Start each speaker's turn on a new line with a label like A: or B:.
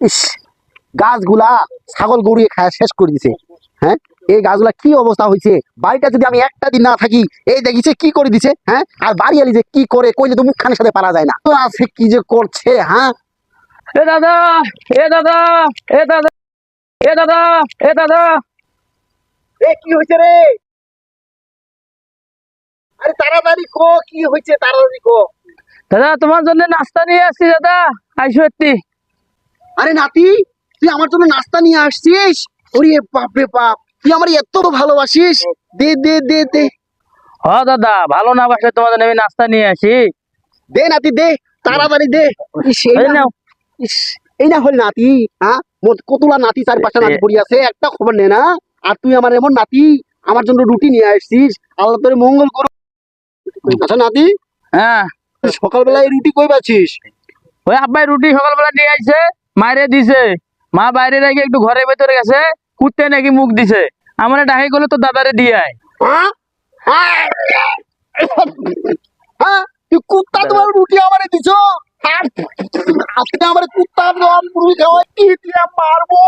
A: ইস, গাছগুলা ছাগল গরুয়ে খায় শেষ করে দিছে। হ্যাঁ, এই গাছগুলা কি অবস্থা হয়েছে। বাড়িটা যদি আমি একটা দিন না থাকি, এই দেখিছে কি করে দিছে। হ্যাঁ, আর বাড়ি আলি যে কি করে কইলে তো মুখখানের সাথে পারা যায় না। তো আছে কি যে করছে। হ্যাঁ,
B: এ দাদা, এ দাদা, এ দাদা, এ দাদা, এ দাদা।
A: এ কি হয়েছে রে? আরে তাড়াতাড়ি কো, কি হয়েছে তাড়াতাড়ি কো।
B: দাদা তোমার জন্য নাস্তা নিয়ে আসছি দাদা, আইসো একটি।
A: আরে নাতি, তুই আমার জন্য নাস্তা নিয়ে আসছিস? ওরে বাপ রে বাপ, তুই আমার এত ভালোবাসিস। দে দে দে দে
B: হ দাদা, ভালো না বাসে তোমার জন্য আমি নাস্তা নিয়ে আসি।
A: দে নাতি দে, তাড়াতাড়ি দে। ইস,
B: এই নাও।
A: ইস, এই না হল নাতি। হ্যাঁ, মোট কতলা নাতি, চার পাঁচটা নাতি পড়ি আছে, একটা খবর নে না। আর তুই আমার এমন নাতি, আমার জন্য রুটি নিয়ে আসছিস। আল্লাহ তোর মঙ্গল করো। আচ্ছা নাতি,
B: হ্যাঁ,
A: তুই সকালবেলা এই রুটি কই পাচ্ছিস?
B: ওই আব্বাই রুটি সকালবেলা নিয়ে আইছে, মায়েরে দিছে। মা বাইরে রেখে একটু ঘরের ভেতরে গেছে, কুত্তে নাকি মুখ দিছে। আমার ডাকে গেলে তো দাদারে দিয়ে আয়।
A: হ্যাঁ, হ্যাঁ, হ্যাঁ, তুই কুত্তা তোমার রুটি আমারে দিছ। হ্যাঁ, আপনি আমার কুত্তা দম রুটি খাওয়াই কি দিয়া মারবো।